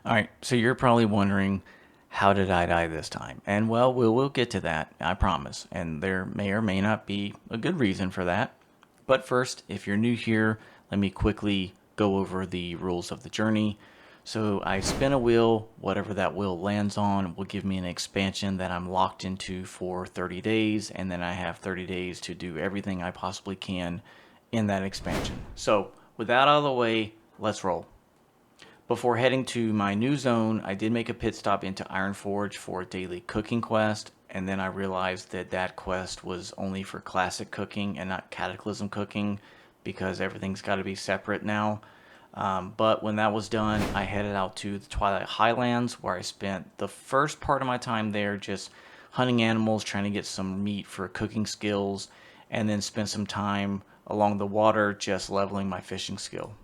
All right, so you're probably wondering, how did I die this time? And well, we'll get to that, I promise. And there may or may not be a good reason for that. But first, if you're new here, let me quickly go over the rules of the journey. So I spin a wheel, whatever that wheel lands on will give me an expansion that I'm locked into for 30 days, and then I have 30 days to do everything I possibly can in that expansion. So with that out of the way, let's roll. Before heading to my new zone, I did make a pit stop into Ironforge for a daily cooking quest, and then I realized that that quest was only for classic cooking and not Cataclysm cooking because everything's got to be separate now. But when that was done, I headed out to the Twilight Highlands where I spent the first part of my time there just hunting animals, trying to get some meat for cooking skills, and then spent some time along the water just leveling my fishing skill.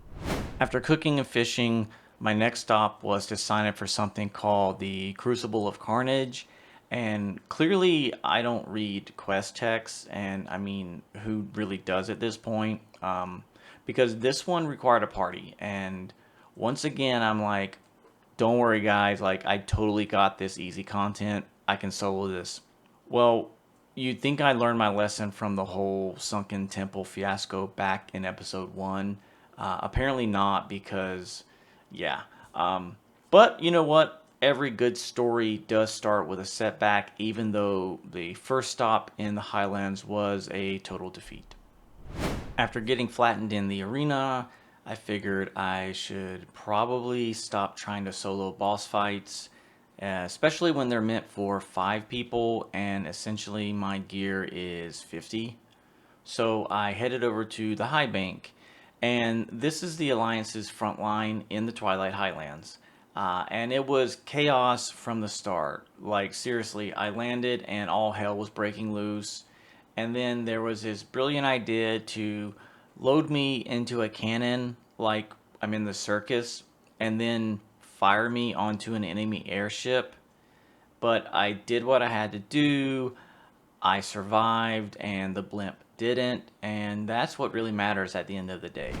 After cooking and fishing, my next stop was to sign up for something called the Crucible of Carnage. And clearly, I don't read quest texts, and I mean, who really does at this point? Because this one required a party, and once again, I'm like, don't worry, guys, like, I totally got this easy content. I can solo this. Well, you'd think I learned my lesson from the whole Sunken Temple fiasco back in episode 1. Apparently not, because, yeah. But you know what? Every good story does start with a setback, even though the first stop in the Highlands was a total defeat. After getting flattened in the arena, I figured I should probably stop trying to solo boss fights, especially when they're meant for 5 people and essentially my gear is 50. So I headed over to the High Bank, and this is the Alliance's front line in the Twilight Highlands. And it was chaos from the start. Like, seriously, I landed and all hell was breaking loose. And then there was this brilliant idea to load me into a cannon, like I'm in the circus, and then fire me onto an enemy airship. But I did what I had to do. I survived, and the blimp didn't. And that's what really matters at the end of the day.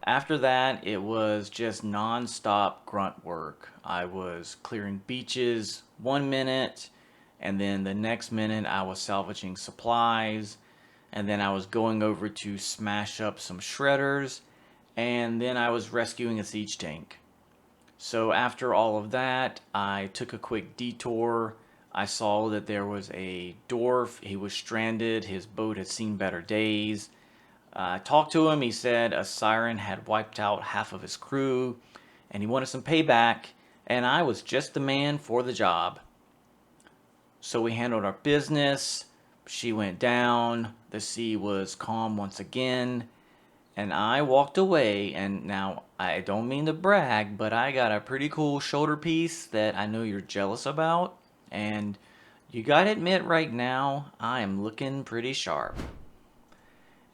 After that, it was just non-stop grunt work. I was clearing beaches 1 minute, and then the next minute I was salvaging supplies, and then I was going over to smash up some shredders, and then I was rescuing a siege tank. So after all of that, I took a quick detour. I saw that there was a dwarf. He was stranded. His boat had seen better days. I talked to him. He said a siren had wiped out half of his crew, and he wanted some payback, and I was just the man for the job. So we handled our business. She went down. The sea was calm once again, and I walked away. And now I don't mean to brag, but I got a pretty cool shoulder piece that I know you're jealous about, and you gotta admit right now, I am looking pretty sharp.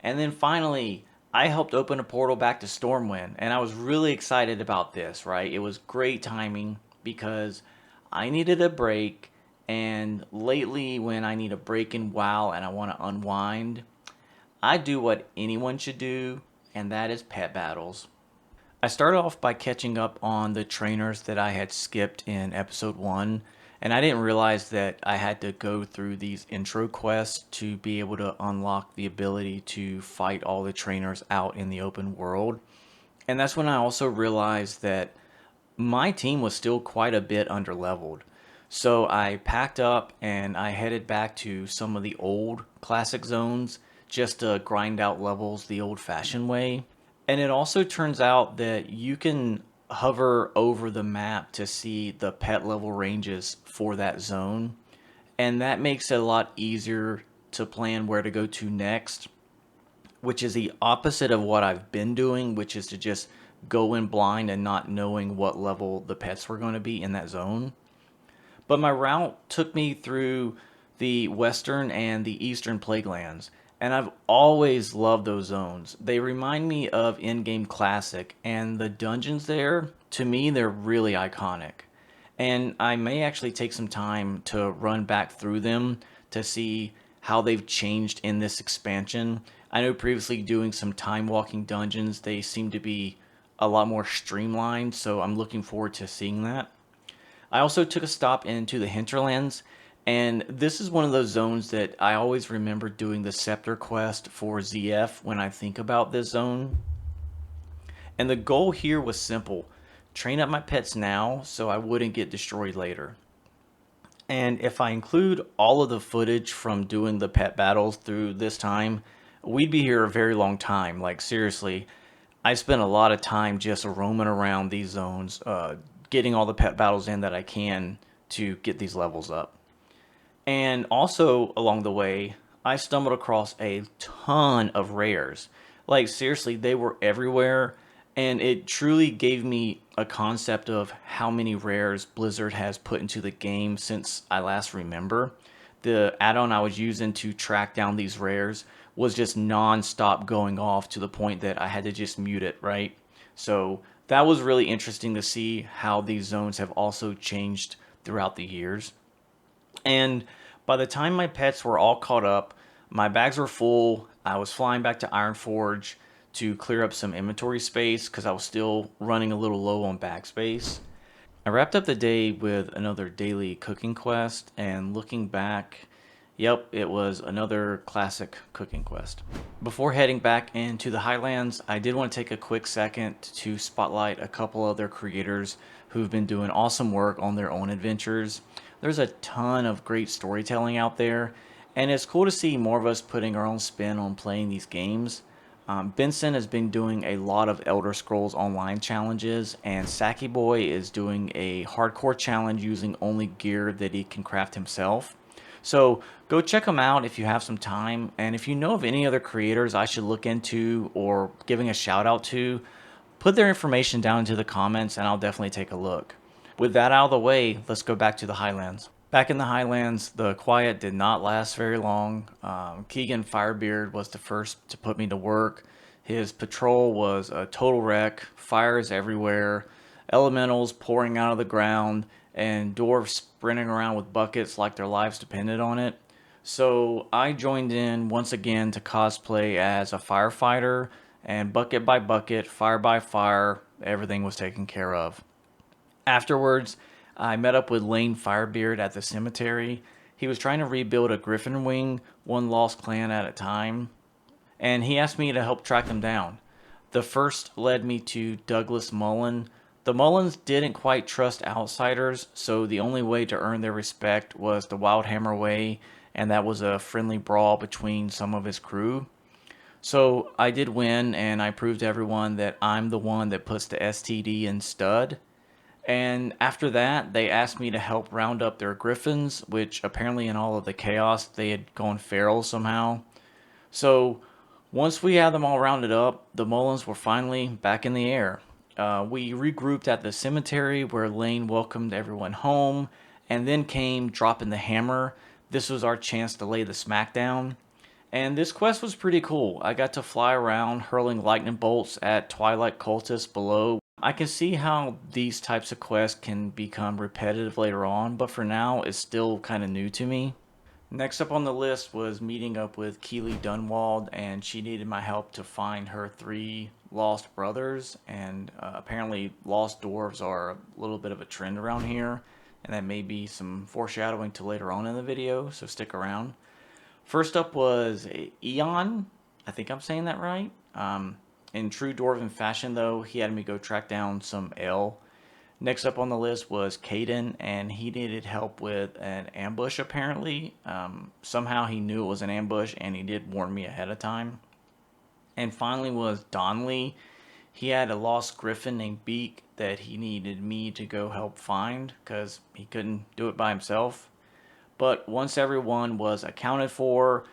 And then finally, I helped open a portal back to Stormwind, and I was really excited about this, right? It was great timing because I needed a break, and lately, when I need a break in WoW and I want to unwind, I do what anyone should do, and that is pet battles. I started off by catching up on the trainers that I had skipped in episode 1, and I didn't realize that I had to go through these intro quests to be able to unlock the ability to fight all the trainers out in the open world. And that's when I also realized that my team was still quite a bit underleveled. So I packed up and I headed back to some of the old classic zones just to grind out levels the old fashioned way. And it also turns out that you can hover over the map to see the pet level ranges for that zone. And that makes it a lot easier to plan where to go to next, which is the opposite of what I've been doing, which is to just go in blind and not knowing what level the pets were going to be in that zone. But my route took me through the western and the eastern plaguelands, and I've always loved those zones. They remind me of in-game classic, and the dungeons there, to me, they're really iconic. And I may actually take some time to run back through them to see how they've changed in this expansion. I know previously doing some time walking dungeons, they seem to be a lot more streamlined, so I'm looking forward to seeing that. I also took a stop into the hinterlands, and this is one of those zones that I always remember doing the scepter quest for ZF when I think about this zone. And the goal here was simple: train up my pets now so I wouldn't get destroyed later. And if I include all of the footage from doing the pet battles through this time, we'd be here a very long time. Like, seriously, I spent a lot of time just roaming around these zones, getting all the pet battles in that I can to get these levels up. And also along the way, I stumbled across a ton of rares. Like, seriously, they were everywhere, and it truly gave me a concept of how many rares Blizzard has put into the game since I last remember. The add-on I was using to track down these rares was just non-stop going off to the point that I had to just mute it, right? So that was really interesting to see how these zones have also changed throughout the years. And by the time my pets were all caught up, my bags were full. I was flying back to Ironforge to clear up some inventory space because I was still running a little low on bag space. I wrapped up the day with another daily cooking quest, and looking back, yep, it was another classic cooking quest. Before heading back into the Highlands, I did want to take a quick second to spotlight a couple other creators who've been doing awesome work on their own adventures. There's a ton of great storytelling out there, and it's cool to see more of us putting our own spin on playing these games. Benson has been doing a lot of Elder Scrolls Online challenges, and Saki Boy is doing a hardcore challenge using only gear that he can craft himself. So go check them out if you have some time, and if you know of any other creators I should look into or giving a shout out to, put their information down into the comments and I'll definitely take a look. With that out of the way, let's go back to the Highlands. Back in the Highlands, the quiet did not last very long. Keegan Firebeard was the first to put me to work. His patrol was a total wreck, fires everywhere, elementals pouring out of the ground, and dwarves sprinting around with buckets like their lives depended on it. So I joined in once again to cosplay as a firefighter, and bucket by bucket, fire by fire, everything was taken care of. Afterwards, I met up with Lane Firebeard at the cemetery. He was trying to rebuild a griffin wing, one lost clan at a time, and he asked me to help track them down. The first led me to Douglas Mullen. The Mullins didn't quite trust outsiders, so the only way to earn their respect was the Wildhammer way, and that was a friendly brawl between some of his crew. So I did win, and I proved to everyone that I'm the one that puts the STD in stud. And after that, they asked me to help round up their griffins, which apparently in all of the chaos, they had gone feral somehow. So once we had them all rounded up, the Mullins were finally back in the air. We regrouped at the cemetery where Lane welcomed everyone home, and then came dropping the hammer. This was our chance to lay the smackdown. And this quest was pretty cool. I got to fly around hurling lightning bolts at Twilight cultists below. I can see how these types of quests can become repetitive later on, but for now, it's still kind of new to me. Next up on the list was meeting up with Keely Dunwald, and she needed my help to find her three lost brothers. And apparently, lost dwarves are a little bit of a trend around here, and that may be some foreshadowing to later on in the video, so stick around. First up was Eon. I think I'm saying that right. In true dwarven fashion, though, he had me go track down some ale. Next up on the list was Caden, and he needed help with an ambush apparently. Somehow he knew it was an ambush, and he did warn me ahead of time. And finally was Donley. He had a lost griffin named Beak that he needed me to go help find because he couldn't do it by himself. But once everyone was accounted for,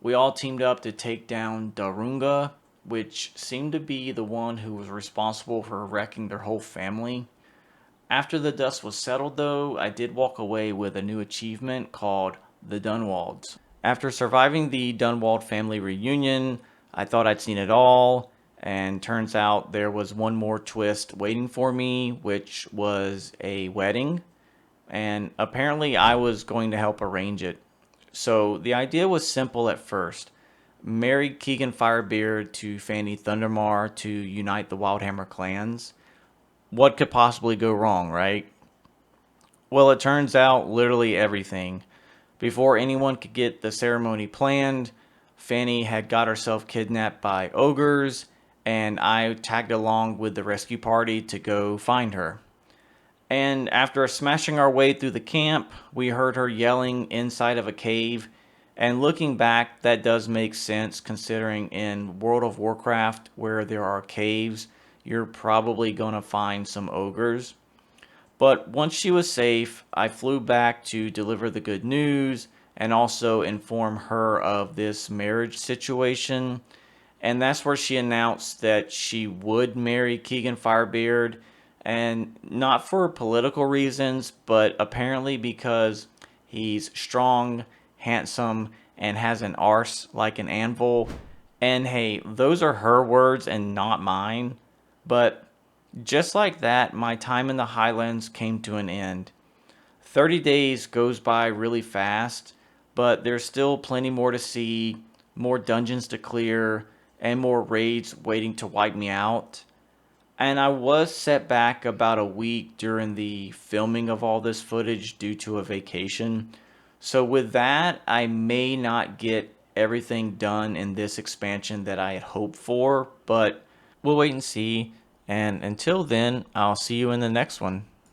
we all teamed up to take down Darunga, which seemed to be the one who was responsible for wrecking their whole family. After the dust was settled, though, I did walk away with a new achievement called the Dunwalds. After surviving the Dunwald family reunion, I thought I'd seen it all, and turns out there was one more twist waiting for me, which was a wedding. And apparently I was going to help arrange it. So the idea was simple at first. married Keegan Firebeard to Fanny Thundermar to unite the Wildhammer clans. What could possibly go wrong, right? Well, it turns out literally everything. Before anyone could get the ceremony planned, Fanny had got herself kidnapped by ogres, and I tagged along with the rescue party to go find her. And after smashing our way through the camp, we heard her yelling inside of a cave. And looking back, that does make sense considering in World of Warcraft, where there are caves, you're probably going to find some ogres. But once she was safe, I flew back to deliver the good news and also inform her of this marriage situation. And that's where she announced that she would marry Keegan Firebeard, and not for political reasons, but apparently because he's strong, handsome, and has an arse like an anvil. And hey, those are her words and not mine. But just like that, my time in the Highlands came to an end. 30 days goes by really fast, but there's still plenty more to see, more dungeons to clear, and more raids waiting to wipe me out. And I was set back about a week during the filming of all this footage due to a vacation. So, with that, I may not get everything done in this expansion that I had hoped for, but we'll wait and see. And until then, I'll see you in the next one.